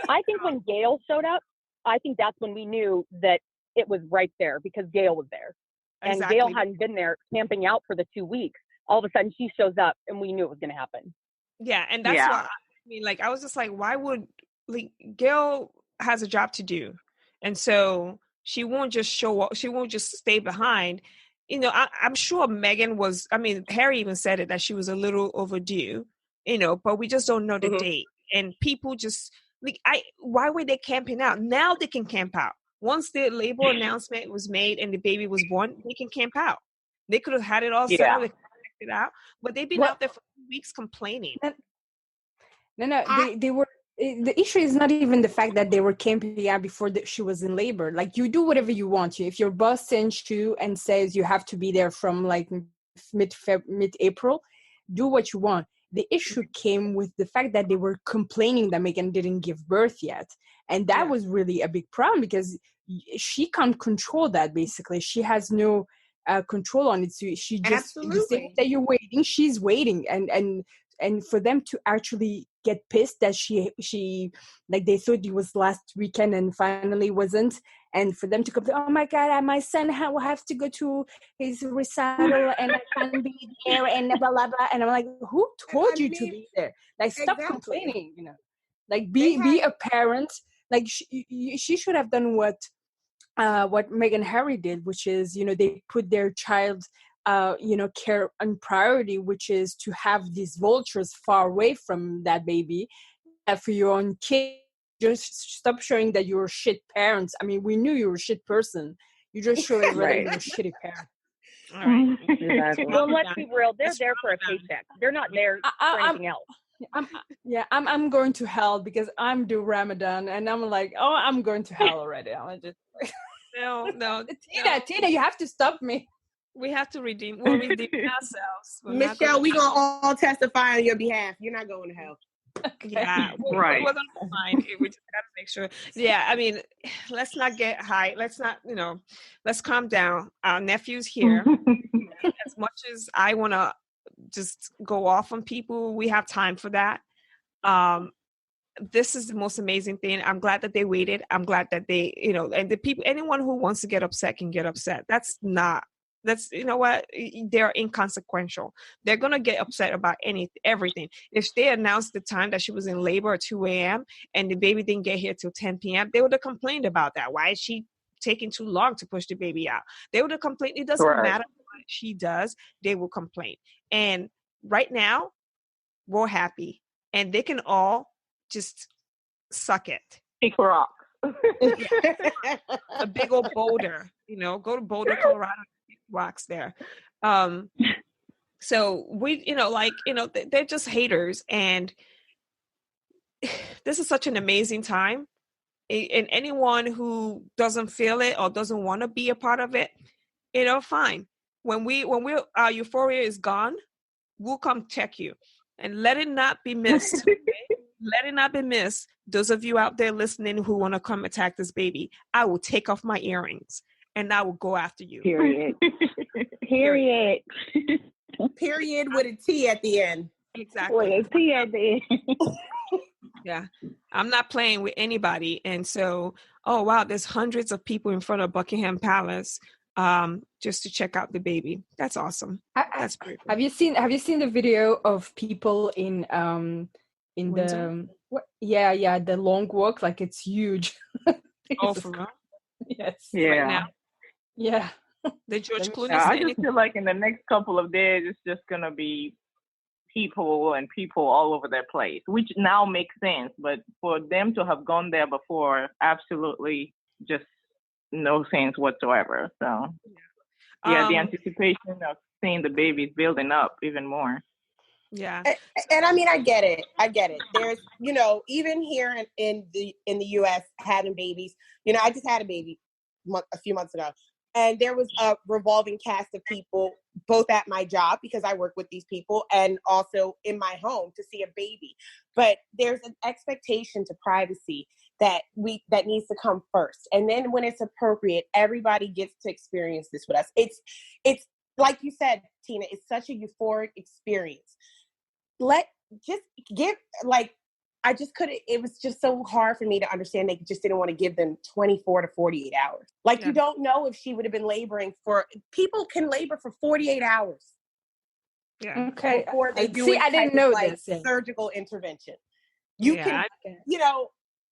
I think when Gail showed up, I think that's when we knew that it was right there, because Gail was there. And Gail hadn't been there camping out for the 2 weeks. All of a sudden she shows up and we knew it was going to happen. Yeah. And that's why, I mean, like, I was just like, why would, like, Gail has a job to do. And so she won't just show up. She won't just stay behind. I'm sure Meghan was, I mean, Harry even said it, that she was a little overdue, but we just don't know the date. And people just, like, why were they camping out? Now they can camp out. Once the labor announcement was made and the baby was born, they can camp out. They could have had it all settled, they could have it out, but they've been out there for weeks complaining. They were. The issue is not even the fact that they were camping out before she was in labor. Like, you do whatever you want to. If your boss sends you and says you have to be there from like mid-April, do what you want. The issue came with the fact that they were complaining that Meghan didn't give birth yet. And that was really a big problem, because she can't control that, basically. She has no control on it. So she just, the same that you're waiting, she's waiting. And for them to actually get pissed that she like, they thought it was last weekend and finally wasn't, and for them to complain, oh my God, my son will have to go to his recital and I can't be there and blah blah blah. And I'm like, who told you to be there? Like, stop complaining, like be a parent. Like, she should have done what Meghan and Harry did, which is, they put their child care on priority, which is to have these vultures far away from that baby. For your own kid, just stop showing that you're shit parents. I mean, we knew you were a shit person. You just show everybody you're a shitty parent. All right. Exactly. Well, let's be real. They're there for a paycheck. They're not there for anything else. I'm going to hell because I'm due Ramadan, and I'm like, oh, I'm going to hell already. I'm just No. Tina, you have to stop me. We have to redeem ourselves. Michelle, we gonna all testify on your behalf. You're not going to hell. Okay. Yeah, right. We're gonna be fine. We just gotta make sure. Yeah, I mean, let's not get high. Let's not, let's calm down. Our nephew's here. As much as I want to just go off on people, we have time for that. This is the most amazing thing. I'm glad that they waited. I'm glad that they, and the people, anyone who wants to get upset can get upset. You know what? They're inconsequential. They're going to get upset about everything. If they announced the time that she was in labor at 2 a.m. and the baby didn't get here till 10 p.m., they would have complained about that. Why is she taking too long to push the baby out? They would have complained. It doesn't matter what she does. They will complain. And right now, we're happy. And they can all just suck it. Pick her up. A big old Boulder, go to Boulder, Colorado. Rocks there. So we, they're just haters, and this is such an amazing time. And anyone who doesn't feel it or doesn't want to be a part of it, fine. When our euphoria is gone, we'll come check you, and let it not be missed. Okay? Let it not be missed. Those of you out there listening who want to come attack this baby, I will take off my earrings. And I will go after you. Period. Period with a T at the end. Exactly. With a T at the end. Yeah. I'm not playing with anybody. And so, oh, wow, there's hundreds of people in front of Buckingham Palace just to check out the baby. That's awesome. That's pretty cool. Have you seen the video of people in Windsor? the long walk? Like, it's huge. Oh, for real? Yes. Yeah. Right now. Yeah. The George Clooney. I just feel like in the next couple of days, it's just going to be people all over their place, which now makes sense. But for them to have gone there before, absolutely just no sense whatsoever. So, the anticipation of seeing the babies building up even more. Yeah. And I mean, I get it. There's, even here in the U.S. having babies, I just had a baby a few months ago. And there was a revolving cast of people, both at my job, because I work with these people, and also in my home to see a baby. But there's an expectation to privacy that needs to come first. And then when it's appropriate, everybody gets to experience this with us. It's like you said, Tina, it's such a euphoric experience. I just couldn't, it was just so hard for me to understand they just didn't want to give them 24 to 48 hours. You don't know if she would have been laboring people can labor for 48 hours. Yeah. Okay. Before they do I didn't know this. Surgical intervention. You can,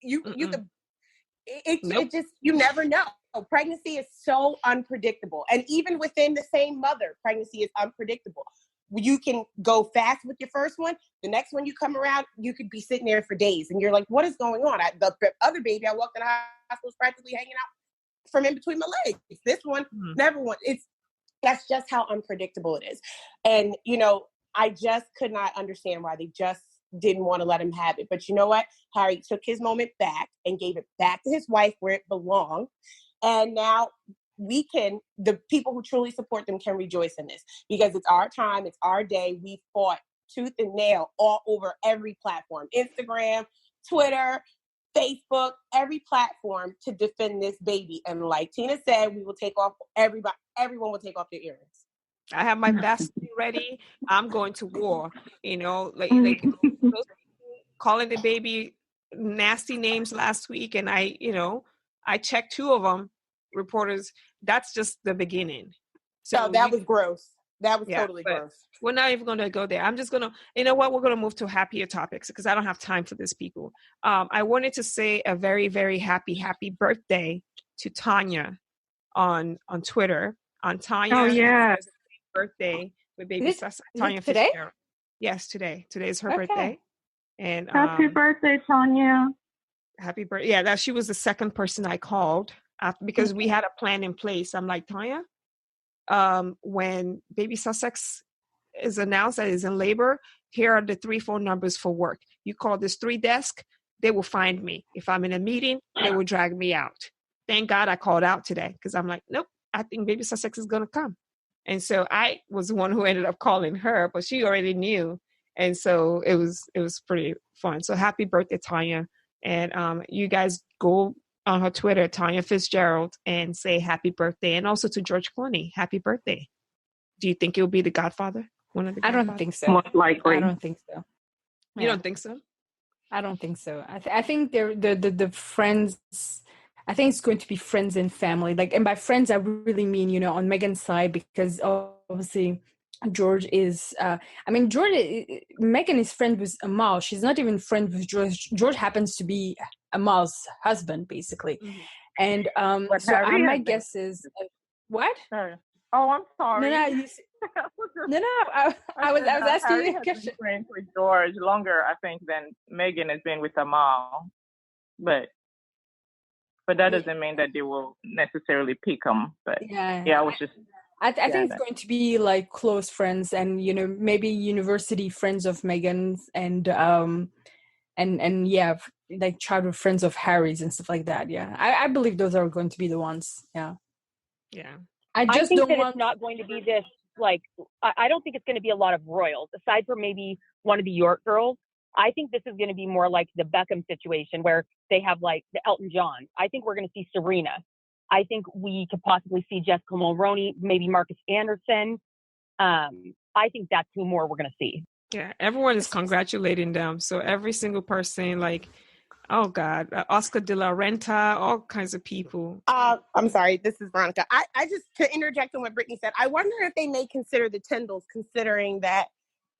you can, it just, you never know. Pregnancy is so unpredictable. And even within the same mother, pregnancy is unpredictable. You can go fast with your first one. The next one you come around, you could be sitting there for days. And you're like, what is going on? The other baby I walked in the hospital was practically hanging out from in between my legs. This one, never one. That's just how unpredictable it is. And, I just could not understand why they just didn't want to let him have it. But you know what? Harry took his moment back and gave it back to his wife where it belonged. And now the people who truly support them can rejoice in this, because it's our time, it's our day. We fought tooth and nail all over every platform, Instagram, Twitter, Facebook, every platform to defend this baby. And like Tina said, we will take off everyone will take off their earrings. I have my vest ready. I'm going to war, like calling the baby nasty names last week. And I checked 2 of them. Reporters, that's just the beginning. So that was gross. That was totally gross. We're not even going to go there. I'm just going to, we're going to move to happier topics because I don't have time for this, people. I wanted to say a very, very happy birthday to Tanya on Twitter. On Tanya. Oh, yeah. Birthday with baby Tanya today? Fitzgerald. Yes, today. Today is her birthday. And happy birthday, Tanya. Happy birthday. Yeah, that she was the second person I called after, because we had a plan in place. I'm like, Tanya, when baby Sussex is announced that is in labor, here are the 3 phone numbers for work. You call this 3 desk, they will find me. If I'm in a meeting, they will drag me out. Thank God I called out today, because I'm like, nope, I think baby Sussex is going to come. And so I was the one who ended up calling her, but she already knew. And so it was pretty fun. So happy birthday, Tanya. And you guys go on her Twitter, Tanya Fitzgerald, and say happy birthday. And also to George Clooney, happy birthday. Do you think he'll be the godfather? One of the godfathers? I don't think so. Most likely. I don't think so. You don't think so? I don't think so. I think they're the friends. I think it's going to be friends and family. Like, and by friends, I really mean, you know, on Meghan's side, because obviously George is. Meghan is friend with Amal. She's not even friend with George. George happens to be Amal's husband, basically. Mm-hmm. And my guess is what? Sorry. Oh, I'm sorry. I was asking you a question. Been friends with George longer, I think, than Meghan has been with Amal, but that doesn't mean that they will necessarily pick him. But I was just. I think it's going to be like close friends, and you know, maybe university friends of Meghan's, and like childhood friends of Harry's and stuff like that. Yeah, I believe those are going to be the ones. Yeah. I think that it's not going to be this, like, I don't think it's going to be a lot of royals, aside from maybe one of the York girls. I think this is going to be more like the Beckham situation, where they have like the Elton John. I think we're going to see Serena. I think we could possibly see Jessica Mulroney, maybe Marcus Anderson. I think that's who more we're going to see. Yeah, everyone is congratulating them. So every single person, like, oh God, Oscar de la Renta, all kinds of people. I'm sorry, this is Veronica. I just, to interject on what Brittany said, I wonder if they may consider the Tyndalls, considering that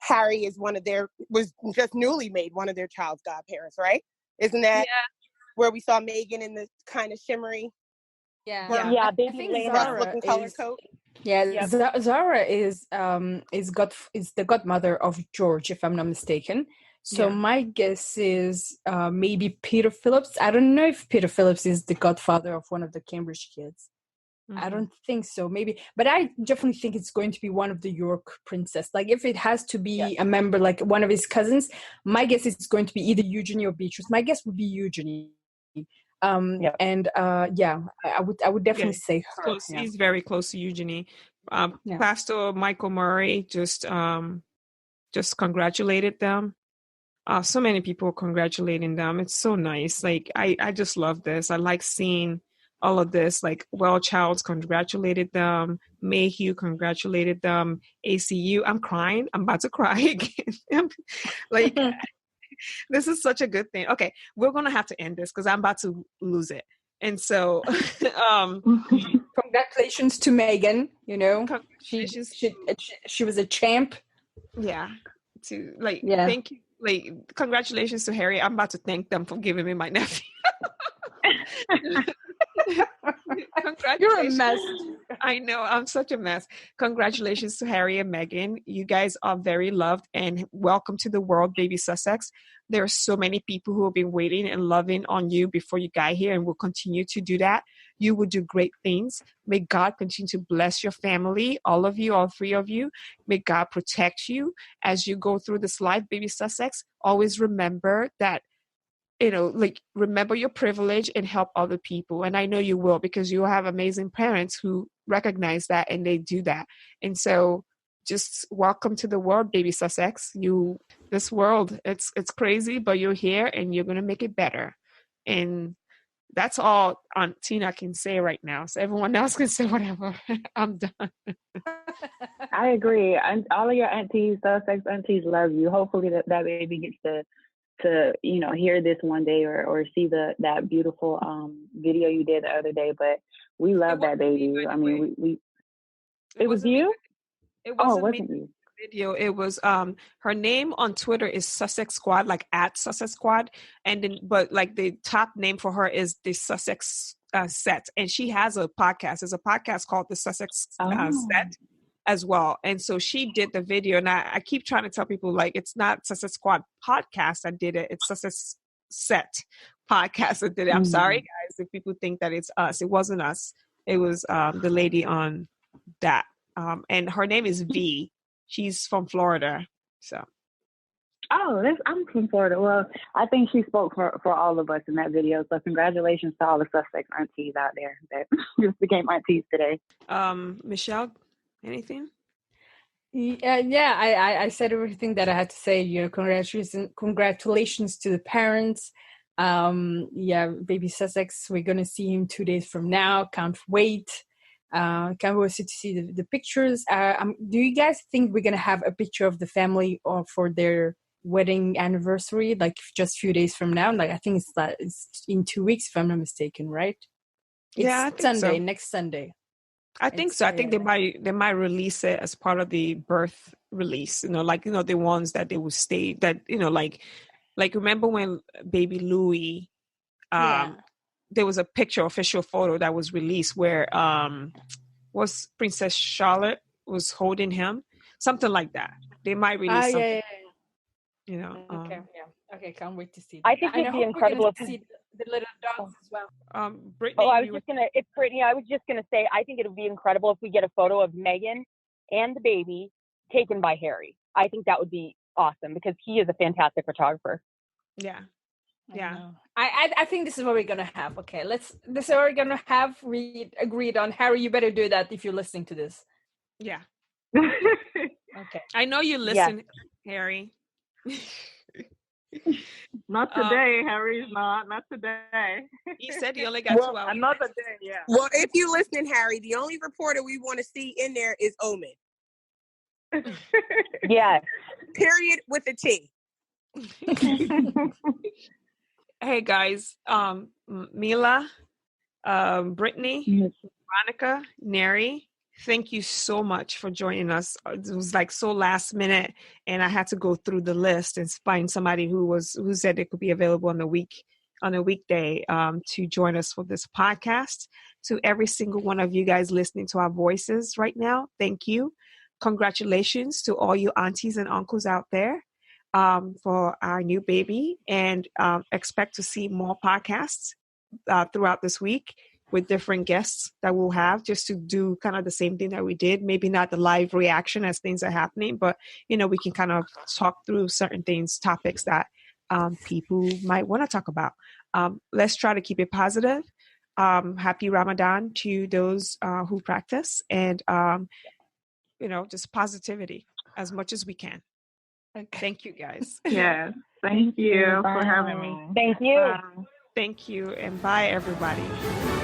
Harry is was just newly made one of their child's godparents, right? Isn't that where we saw Meghan in the kind of shimmery? Yeah, baby Zara looking color coat. Yeah, Zara is the godmother of George, if I'm not mistaken. So my guess is maybe Peter Phillips. I don't know if Peter Phillips is the godfather of one of the Cambridge kids. Mm-hmm. I don't think so. Maybe, but I definitely think it's going to be one of the York princess. Like, if it has to be a member, like one of his cousins, my guess is it's going to be either Eugenie or Beatrice. My guess would be Eugenie. And I would definitely say her. Close. He's very close to Eugenie. Pastor Michael Murray just congratulated them. So many people congratulating them. It's so nice. Like, I just love this. I like seeing all of this. Like, Well Childs congratulated them. Mayhew congratulated them. ACU. I'm crying. I'm about to cry again. Like, this is such a good thing. Okay, we're going to have to end this because I'm about to lose it. And so, congratulations to Meghan. You know, she was a champ. Yeah. Thank you. Like, congratulations to Harry. I'm about to thank them for giving me my nephew. You're a mess. I know, I'm such a mess. Congratulations to Harry and Meghan. You guys are very loved, and welcome to the world, baby Sussex. There are so many people who have been waiting and loving on you before you got here, and will continue to do that. You will do great things. May God continue to bless your family, all of you, all 3 of you. May God protect you as you go through this life, baby Sussex. Always remember that, remember your privilege and help other people. And I know you will, because you have amazing parents who recognize that and they do that. And so just welcome to the world, baby Sussex. This world, it's crazy, but you're here and you're going to make it better. And that's all Aunt Tina can say right now. So everyone else can say whatever. I'm done. I agree. And all of your aunties, Sussex aunties, love you. Hopefully that baby gets to hear this one day or see that beautiful video you did the other day. But we love that baby. I mean, it was you? It wasn't me. Video. It was her name on Twitter is Sussex Squad, like at Sussex Squad, and then but like the top name for her is the Sussex Set, and she has a podcast. There's a podcast called the Sussex Set as well, and so she did the video, and I keep trying to tell people, like, it's not Sussex Squad podcast. I did it. It's Sussex Set podcast that did it. I'm sorry, guys, if people think that it's us. It wasn't us. It was the lady on that. And her name is V. She's from Florida. So. Oh, I'm from Florida. Well, I think she spoke for all of us in that video. So congratulations to all the Sussex aunties out there that just became aunties today. Michelle, anything? Yeah, I said everything that I had to say. Congratulations to the parents. Baby Sussex, we're gonna see him 2 days from now. Can't wait. Can't wait to see the pictures. Do you guys think we're gonna have a picture of the family or for their wedding anniversary, like just a few days from now? Like I think it's in 2 weeks, if I'm not mistaken, right? I think Sunday, so. next Sunday. I think so. I think they might release it as part of the birth release. The ones that they will stay. That like remember when baby Louis, there was a official photo that was released where was Princess Charlotte was holding him, something like that. They might release something. Okay, can't wait to see that. I think it'd be incredible to see the little dogs as well. Brittany, Brittany, I was just gonna say, I think it would be incredible if we get a photo of Meghan and the baby taken by Harry. I think that would be awesome because he is a fantastic photographer. Yeah. I think this is what we're gonna have. Okay, this is what we're gonna have. We agreed on. Harry, you better do that if you're listening to this. Yeah. Okay. I know you listen, Harry. Not today, Harry's not today. He said he only got 2 hours. Another day, yeah. Well, if you listen, Harry, the only reporter we want to see in there is Omen. Yes. Period with a T. Hey guys, Mila, Brittany, Veronica, Neri, thank you so much for joining us. It was like so last minute, and I had to go through the list and find somebody who said it could be available on a weekday to join us for this podcast. To every single one of you guys listening to our voices right now, thank you. Congratulations to all you aunties and uncles out there for our new baby, and expect to see more podcasts throughout this week with different guests that we'll have, just to do kind of the same thing that we did. Maybe not the live reaction as things are happening, but we can kind of talk through certain things, topics that people might want to talk about. Let's try to keep it positive. Happy Ramadan to those who practice, and just positivity as much as we can. Okay. Thank you, guys. Yes, thank you for having me. Thank you. Thank you, and bye, everybody.